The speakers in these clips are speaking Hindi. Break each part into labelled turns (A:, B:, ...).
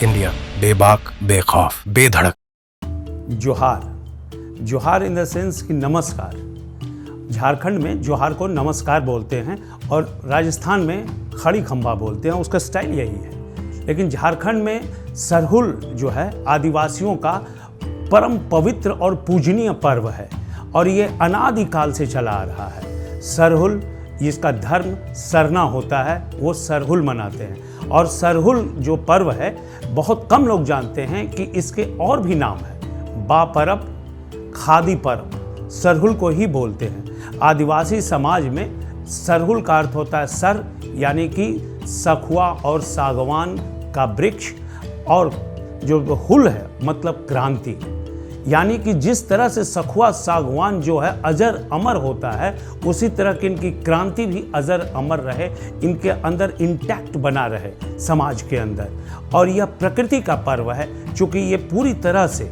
A: इंडिया, बेबाक, बेखौफ, बेधड़क।
B: जोहार, जोहार इन द सेंस कि नमस्कार। झारखंड में जोहार को नमस्कार बोलते हैं और राजस्थान में खड़ी खंबा बोलते हैं, उसका स्टाइल यही है। लेकिन झारखंड में सरहुल जो है आदिवासियों का परम पवित्र और पूजनीय पर्व है और ये अनादिकाल से चला आ रहा है। सरहुल, जिसका धर्म सरना होता है, वो सरहुल मनाते हैं। और सरहुल जो पर्व है बहुत कम लोग जानते हैं कि इसके और भी नाम है। बा परब, खादी पर्व, सरहुल को ही बोलते हैं। आदिवासी समाज में सरहुल का अर्थ होता है सर, यानी कि सखुआ और सागवान का वृक्ष, और जो हुल है मतलब क्रांति, यानी कि जिस तरह से सखुआ सागवान जो है अजर अमर होता है, उसी तरह की इनकी क्रांति भी अजर अमर रहे, इनके अंदर इंटैक्ट बना रहे समाज के अंदर। और यह प्रकृति का पर्व है, क्योंकि ये पूरी तरह से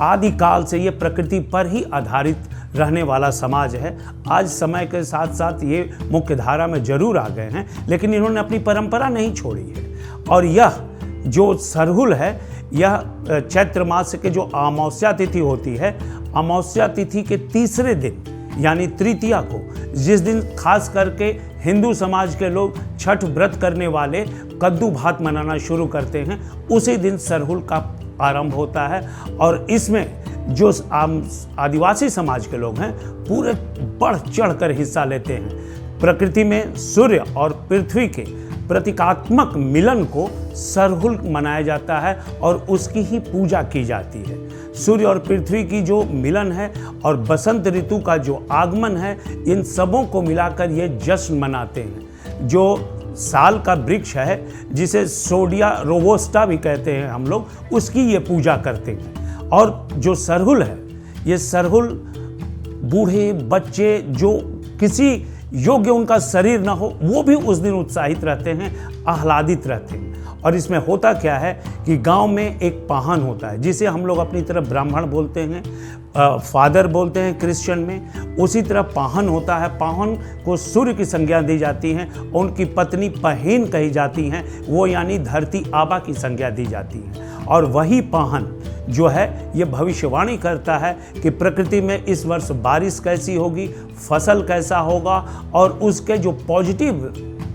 B: आदिकाल से ये प्रकृति पर ही आधारित रहने वाला समाज है। आज समय के साथ साथ ये मुख्य धारा में जरूर आ गए हैं, लेकिन इन्होंने अपनी परंपरा नहीं छोड़ी है। और यह जो सरहुल है, यह चैत्र मास के जो अमावस्या तिथि होती है, अमावस्या तिथि के तीसरे दिन यानी तृतीया को, जिस दिन खास करके हिंदू समाज के लोग छठ व्रत करने वाले कद्दू भात मनाना शुरू करते हैं, उसी दिन सरहुल का आरंभ होता है। और इसमें जो आदिवासी समाज के लोग हैं पूरे बढ़ चढ़ कर हिस्सा लेते हैं। प्रकृति में सूर्य और पृथ्वी के प्रतीकात्मक मिलन को सरहुल मनाया जाता है और उसकी ही पूजा की जाती है। सूर्य और पृथ्वी की जो मिलन है और बसंत ऋतु का जो आगमन है, इन सबों को मिलाकर ये जश्न मनाते हैं। जो साल का वृक्ष है, जिसे सोडिया रोबोस्टा भी कहते हैं हम लोग, उसकी ये पूजा करते हैं। और जो सरहुल है, ये सरहुल बूढ़े बच्चे जो किसी योग्य उनका शरीर ना हो, वो भी उस दिन उत्साहित रहते हैं, आह्लादित रहते हैं। और इसमें होता क्या है कि गांव में एक पाहन होता है, जिसे हम लोग अपनी तरफ ब्राह्मण बोलते हैं, फादर बोलते हैं क्रिश्चियन में। उसी तरह पाहन होता है। पाहन को सूर्य की संज्ञा दी जाती है, उनकी पत्नी पहीन कही जाती हैं, वो यानी धरती आबा की संज्ञा दी जाती है। और वही पाहन जो है ये भविष्यवाणी करता है कि प्रकृति में इस वर्ष बारिश कैसी होगी, फसल कैसा होगा, और उसके जो पॉजिटिव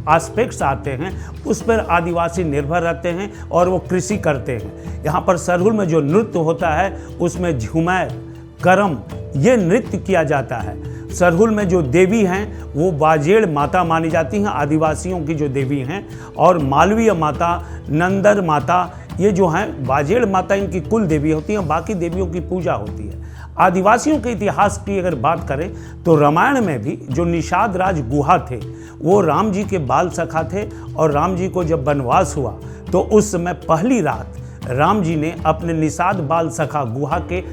B: एस्पेक्ट्स आते हैं उस पर आदिवासी निर्भर रहते हैं और वो कृषि करते हैं। यहाँ पर सरहुल में जो नृत्य होता है उसमें झूमर, करम, ये नृत्य किया जाता है। सरहुल में जो देवी हैं वो बाजेड़ माता मानी जाती हैं, आदिवासियों की जो देवी हैं। और मालवीय माता, नंदर माता, ये जो हैं बाजेड़ माता इनकी कुल देवी होती हैं, बाकी देवियों की पूजा होती है। आदिवासियों के इतिहास की अगर बात करें तो रामायण में भी जो निषाद राज गुहा थे, वो राम जी के बाल सखा थे। और राम जी को जब वनवास हुआ तो उस समय पहली रात राम जी ने अपने निषाद बाल सखा गुहा के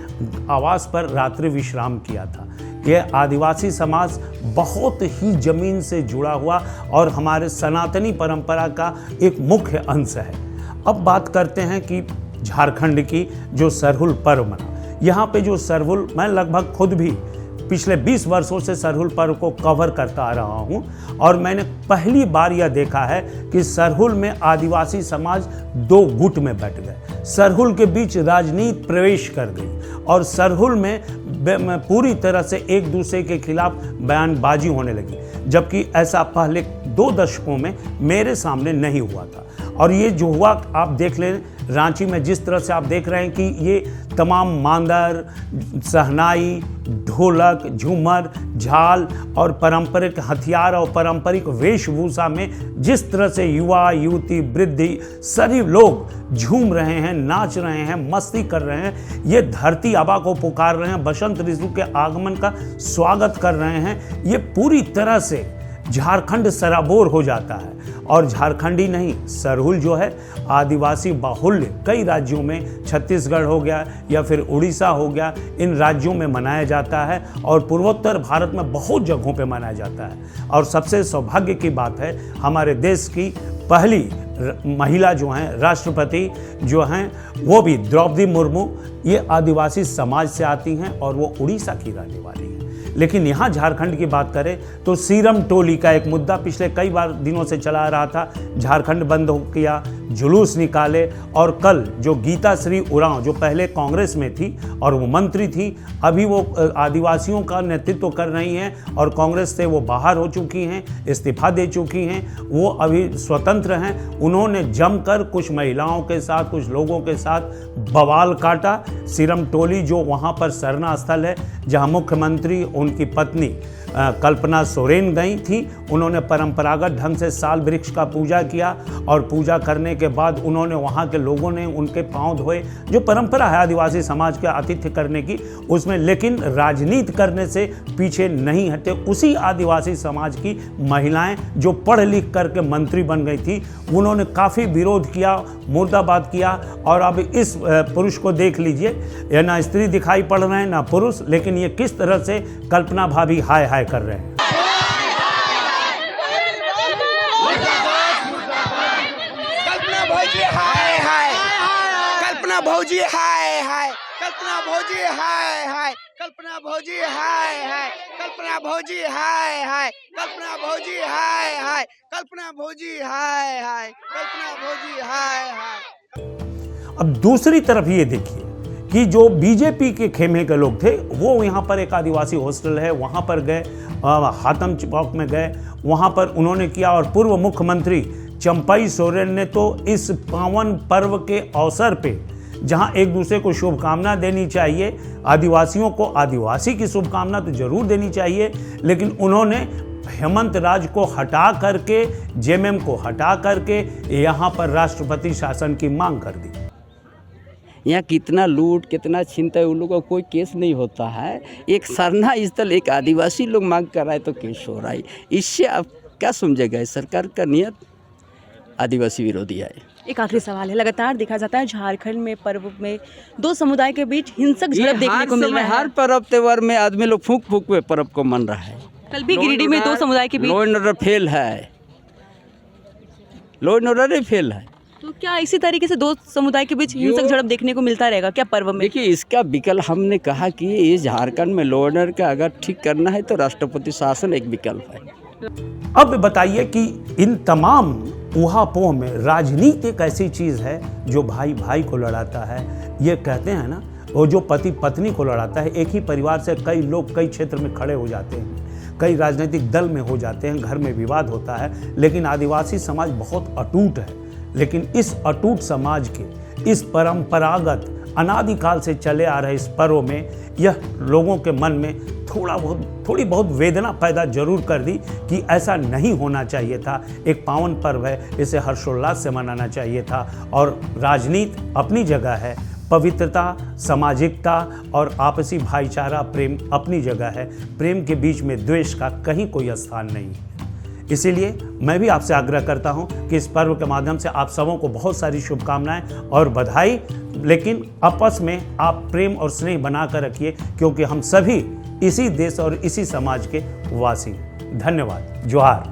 B: आवास पर रात्रि विश्राम किया था। यह आदिवासी समाज बहुत ही जमीन से जुड़ा हुआ और हमारे सनातनी परंपरा का एक मुख्य अंश है। अब बात करते हैं कि झारखंड की जो सरहुल पर्व मना, यहाँ पे जो सरहुल, मैं लगभग खुद भी पिछले 20 वर्षों से सरहुल पर्व को कवर करता आ रहा हूँ और मैंने पहली बार यह देखा है कि सरहुल में आदिवासी समाज दो गुट में बैठ गए। सरहुल के बीच राजनीति प्रवेश कर गई और सरहुल में पूरी तरह से एक दूसरे के खिलाफ बयानबाजी होने लगी, जबकि ऐसा पहले 2 दशकों में मेरे सामने नहीं हुआ था। और ये जो हुआ आप देख लें, रांची में जिस तरह से आप देख रहे हैं कि ये तमाम मांदर, सहनाई, ढोलक, झूमर, झाल और पारंपरिक हथियार और पारंपरिक वेशभूषा में जिस तरह से युवा, युवती, वृद्धि सभी लोग झूम रहे हैं, नाच रहे हैं, मस्ती कर रहे हैं, ये धरती आबा को पुकार रहे हैं, बसंत ऋतु के आगमन का स्वागत कर रहे हैं, ये पूरी तरह से झारखंड सराबोर हो जाता है। और झारखंडी नहीं, सरहुल जो है आदिवासी बाहुल्य कई राज्यों में, छत्तीसगढ़ हो गया या फिर उड़ीसा हो गया, इन राज्यों में मनाया जाता है और पूर्वोत्तर भारत में बहुत जगहों पे मनाया जाता है। और सबसे सौभाग्य की बात है, हमारे देश की पहली महिला जो हैं, राष्ट्रपति जो हैं, वो भी द्रौपदी मुर्मू, ये आदिवासी समाज से आती हैं और वो उड़ीसा की रहने वाली हैं। लेकिन यहाँ झारखंड की बात करें तो सीरम टोली का एक मुद्दा पिछले कई बार दिनों से चला आ रहा था। झारखंड बंद हो किया, जुलूस निकाले, और कल जो गीता श्री उरांव जो पहले कांग्रेस में थी और वो मंत्री थी, अभी वो आदिवासियों का नेतृत्व कर रही हैं और कांग्रेस से वो बाहर हो चुकी हैं, इस्तीफा दे चुकी हैं, वो अभी स्वतंत्र हैं। उन्होंने जमकर कुछ महिलाओं के साथ, कुछ लोगों के साथ बवाल काटा। सीरम टोली जो वहाँ पर सरना स्थल है जहाँ मुख्यमंत्री, उनकी पत्नी कल्पना सोरेन गई थी, उन्होंने परंपरागत ढंग से साल वृक्ष का पूजा किया और पूजा करने के बाद उन्होंने वहाँ के लोगों ने उनके पांव धोए, जो परंपरा है आदिवासी समाज के आतिथ्य करने की उसमें। लेकिन राजनीति करने से पीछे नहीं हटे। उसी आदिवासी समाज की महिलाएं जो पढ़ लिख करके मंत्री बन गई थी, उन्होंने काफ़ी विरोध किया, मुर्दाबाद किया। और अब इस पुरुष को देख लीजिए, ये ना स्त्री दिखाई पड़ रहे हैं ना पुरुष, लेकिन ये किस तरह से कल्पना भाभी हाय हाय कर रहे हैं।
C: कल्पना भौजी हाय हाय, कल्पना भौजी हाय हाय, कल्पना भौजी हाय हाय, कल्पना भौजी हाय हाय, कल्पना भौजी हाय हाय, कल्पना भौजी हाय हाय, कल्पना भौजी हाय हाय, कल्पना भौजी हाय हाय।
B: अब दूसरी तरफ ये देखिए कि जो बीजेपी के खेमे के लोग थे, वो यहाँ पर एक आदिवासी हॉस्टल है, वहाँ पर गए, हातम चौक में गए, वहाँ पर उन्होंने किया। और पूर्व मुख्यमंत्री चंपई सोरेन ने तो इस पावन पर्व के अवसर पे, जहाँ एक दूसरे को शुभकामना देनी चाहिए, आदिवासियों को आदिवासी की शुभकामना तो जरूर देनी चाहिए, लेकिन उन्होंने हेमंत राज को हटा करके, जेएमएम को हटा करके यहाँ पर राष्ट्रपति शासन की मांग कर दी।
D: यहाँ कितना लूट, कितना छीनता है, उन लोगों का कोई केस नहीं होता है। एक सरना स्थल एक आदिवासी लोग मांग कर रहा है तो केस हो रहा है। इससे आप क्या समझेगा? सरकार का नियत आदिवासी विरोधी है।
E: एक आखिरी सवाल है, लगातार देखा जाता है झारखंड में पर्व में दो समुदाय के बीच हिंसक झड़प देखने को मिल रहा है।
D: हर पर्व त्योहार में आदमी लोग फूंक फूंक पे पर्व को मन रहा है।
E: कल भी गिरिडीह में दो समुदाय के बीच
D: लॉ एंड ऑर्डर फेल है, law and order he fail है।
E: तो क्या इसी तरीके से दो समुदाय के बीच हिंसक झड़प देखने को मिलता रहेगा क्या पर्व में?
D: देखिए, इसका विकल्प हमने कहा कि ये झारखंड में लॉ एंड ऑर्डर का अगर ठीक करना है तो राष्ट्रपति शासन एक विकल्प है।
B: अब बताइए कि इन तमाम ऊहापोह में राजनीति एक ऐसी चीज़ है जो भाई भाई को लड़ाता है। ये कहते हैं ना, वो जो पति पत्नी को लड़ाता है। एक ही परिवार से कई लोग कई क्षेत्र में खड़े हो जाते हैं, कई राजनीतिक दल में हो जाते हैं, घर में विवाद होता है, लेकिन आदिवासी समाज बहुत अटूट है। लेकिन इस अटूट समाज के, इस परंपरागत अनादिकाल से चले आ रहे इस पर्व में यह लोगों के मन में थोड़ी बहुत वेदना पैदा जरूर कर दी कि ऐसा नहीं होना चाहिए था। एक पावन पर्व है, इसे हर्षोल्लास से मनाना चाहिए था। और राजनीति अपनी जगह है, पवित्रता, सामाजिकता और आपसी भाईचारा, प्रेम अपनी जगह है। प्रेम के बीच में द्वेष का कहीं कोई स्थान नहीं है। इसीलिए मैं भी आपसे आग्रह करता हूं कि इस पर्व के माध्यम से आप सबों को बहुत सारी शुभकामनाएं और बधाई, लेकिन आपस में आप प्रेम और स्नेह बनाकर रखिए, क्योंकि हम सभी इसी देश और इसी समाज के वासी हैं। धन्यवाद। जोहार।